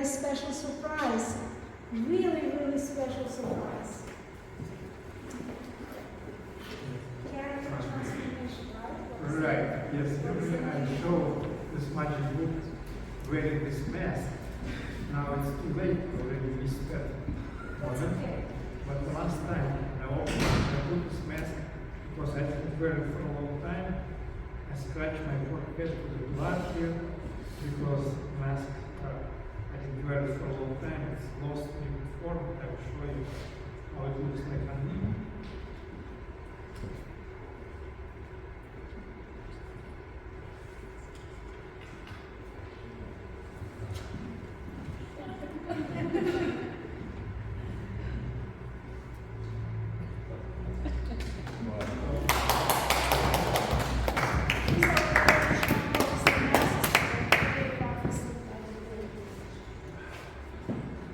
special surprise. Really, really special surprise. Character transformation, right? Right, yes, usually I show this magic book wearing this mask. Now it's too late already, missed that That's moment. okay. But the last time I opened, I put this mask because I didn't wear it for a long time. I scratched my forehead with the blood here because mask I didn't wear it for a long time. It's lost in form. I will show you how it looks like on me.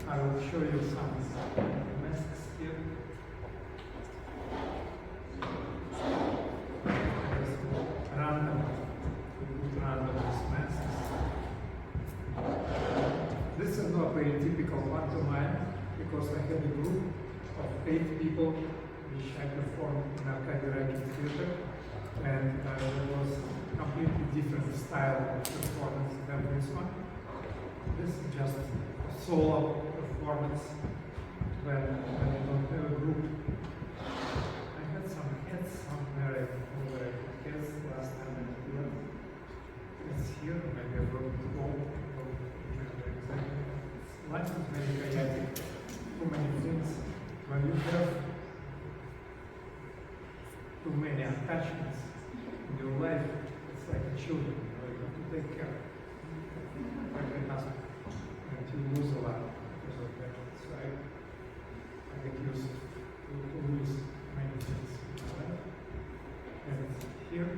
I will show you some masks here. Random, we put random masks. This is not very typical pantomime because I had a group of 8 people which I performed in Arcadi Theater, and there was a completely different style of performance than this one. This is just a solo performance when you don't have a group. I had some hats somewhere over hats last time I did it. It's here, maybe I brought it home. I don't remember exactly. Life is very chaotic. Too many things. When you have too many attachments in your life, it's like a children. You have to take care. Like a husband. And you lose a lot because of that. So I get used to lose many things in my life. And here,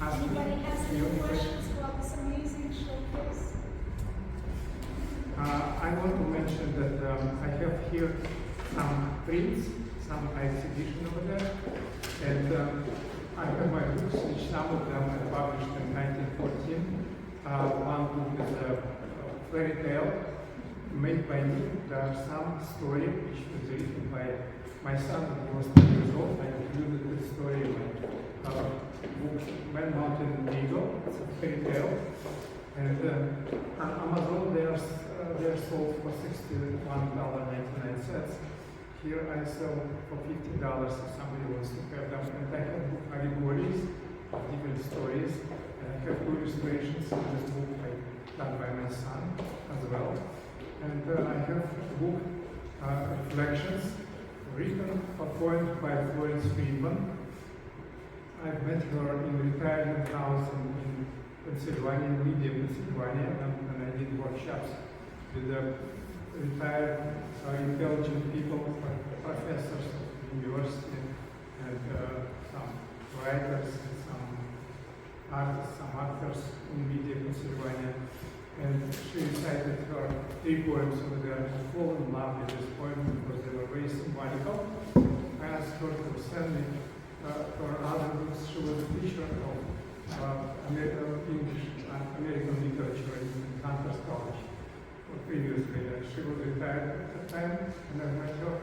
Anybody has any questions about this amazing showcase? I want to mention that I have here some prints, some exhibition over there, and I have my books, which some of them I published in 1914. One book is a fairy tale made by me. There are some story which was written by my son when he was 2 years old. I included this story in my book, Man, Mountain, and Eagle. It's a fairy tale. And on Amazon, they're sold for $61.99. Here I sell for $50 if somebody wants to have them. And I have book allegories of different stories. And I have two illustrations in this book done by my son as well. And I have a book, Reflections, written, performed by Florence Friedman. I met her in retirement house in Pennsylvania, in Lydia, Pennsylvania, and I did workshops with the retired intelligent people, professors of the university, and some writers, and some artists, some actors in Lydia, Pennsylvania. And she recited her 3 poems over there. I fall in love with this poem because they were very symbolical. I asked her to send me her other books. She was a teacher of English American literature in Kansas College previously. She was retired at the time, and I met her.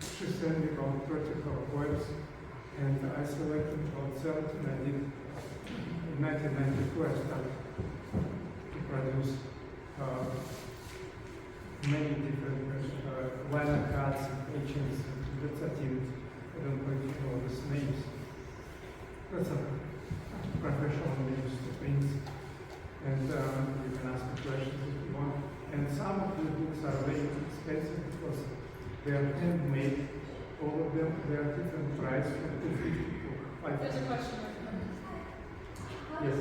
She sent me about 30 of her poems, and I selected about 17. I did in 1992. I started to produce many different liner cuts and etchings and details. I don't know if you know these names. That's a professional names to things, and you can ask me questions if you want. And some of the books are very expensive because they are handmade. All of them, they are different price from $250 to $550. There's a question. Yes.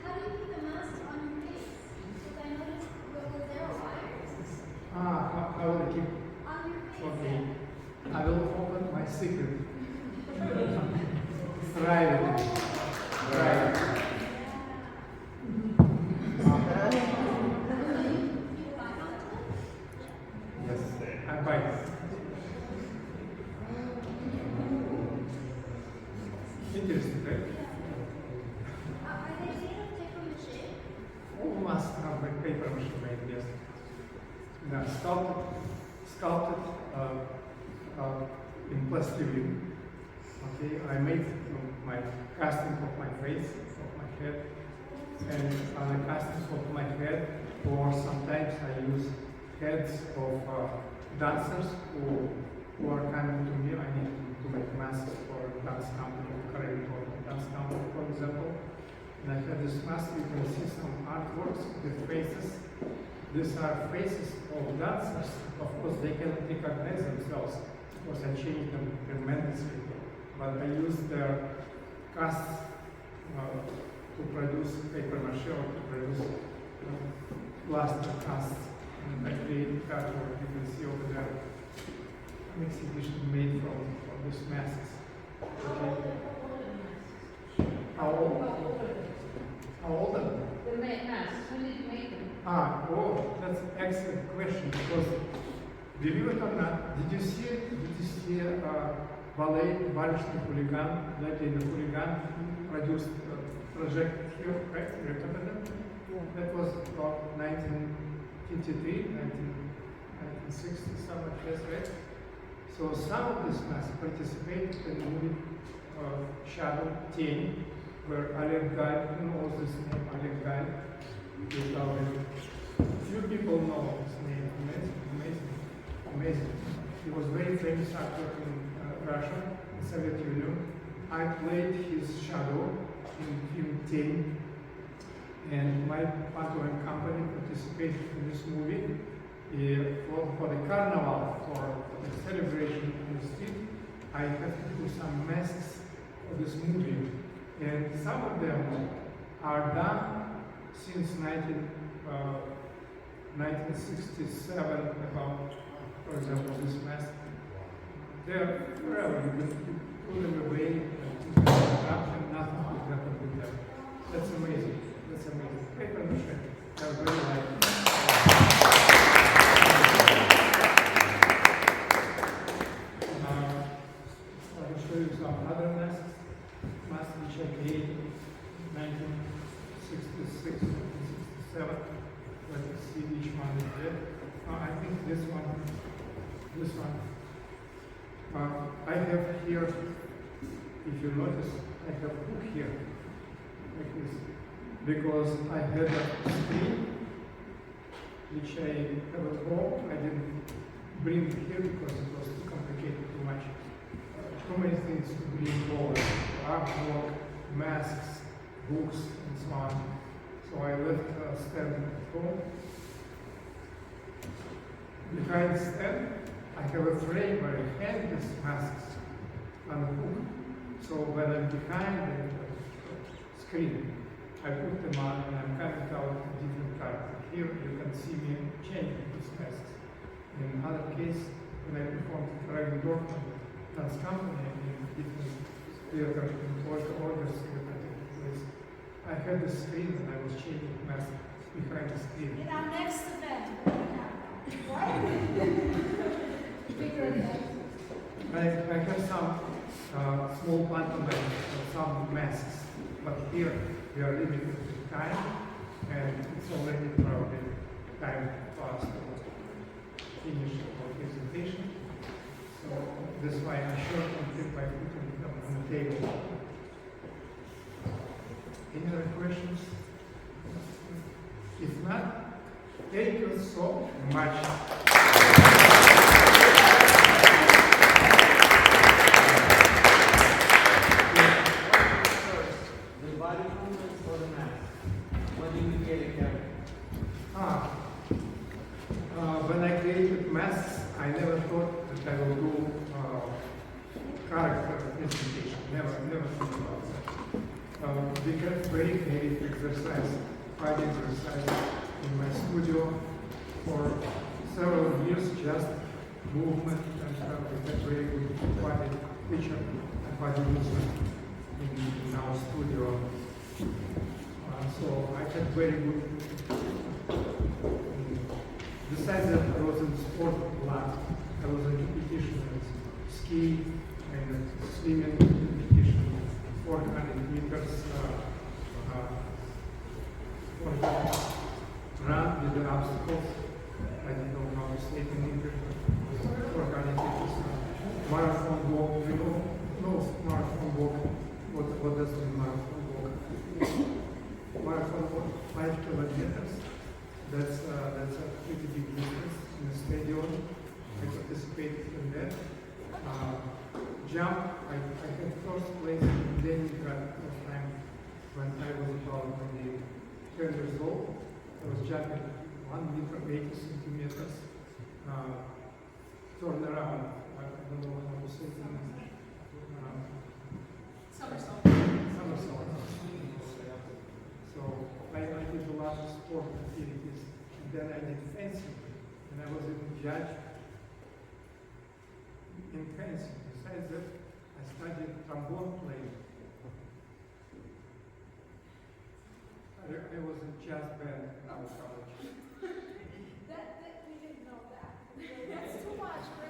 How do you keep the mask on your face? Because I noticed was there wires How will I keep? on your face. Okay. I will open my secret. Right. Right. Yes, I buy it. Interesting, right? Are they made of paper mache? All must have like paper machine made, yes. Now, sculpted in plastilene. Okay, I made my casting of my face, of my head, and on the castings of my head, or sometimes I use heads of dancers who are coming to me. I need to make masks for dance company, current dance company, for example. And I have this mask. You can see some artworks with faces. These are faces of dancers. Of course, they cannot recognize themselves because I changed them tremendously. But I use their casts to produce paper mache or to produce plaster casts. And I created cardboard. You can see over there an exhibition made from these masks. Okay. How old? How old are they? The masks, when did you make them? That's an excellent question because believe it or not, did you see ballet Барышня Хулиган, Lady the Hooligan produced a project here, right? You remember that? Yeah. That was about 1953, 1960, something like that, right? So some of these masks participated in the movie Shadow, Тень, where Oleg Gal, who knows this name, Oleg Gal, few people know his name. Amazing. He was very famous actor in Russia, in Soviet Union. I played his shadow in film Тень, and my pantomime company participated in this movie for the carnival, for the celebration in the street. I had to do some masks for this movie, and some of them are done since 1967, about, for example, this mask. They're forever. You can put them away and nothing will happen with them. That's amazing. That's amazing. Paper mache. They're very light. I will show you some other masks which I made in 1966, 1967. Let's see which one is there. I think this one. I have here, if you notice, I have a hook here, like this, because I had a screen which I have at home. I didn't bring it here because it was too complicated, too much. Too many things to bring forward. Artwork, masks, books, and so on. So I left a stand at home. Behind the stand, I have a frame where I hang these masks on a hook. So when I'm behind the screen, I put them on and I'm coming out a different character. Here you can see me changing these masks. In other case, when I performed Dragon Dorfman dance company in different theater in orders place, I had the screen and I was changing masks behind the screen. In our next event, we're going to have I have some small pantomime, some masks, but here we are limited to time, and it's already probably time for us to finish our presentation. So this is why I shortened by putting them on the table. Any other questions? If not, thank you so much. The body movements for the mask. When did you get it, Kevin? When I created masks, I never thought that I will do character presentation. Never thought about that. We had very heavy exercise, body exercise in my studio for several years, just movement, and we had very good body picture and body movement in our studio. So I had very good. Besides that, I was in sport a lot. I was in competition in ski and swimming competition, 400 meters, 400 run with the obstacles. I don't know how to say it in English. 400 meters. Marathon walk, you know? No, marathon walk. What does the marathon walk? Marathon walk, 5 kilometers. That's a pretty big distance in the stadium. I participated in that. Jump, I had first place in Leningrad first time when I was about maybe 10 years old. I was jumping 1 meter, 80 centimeters. Turn around, I don't know how to say it in English. Somersault. Somersault. then I did fencing, and I was even judge in fencing. Besides that, I studied trombone playing. I was in jazz band in our college. That we didn't know that. That's too much, Greg.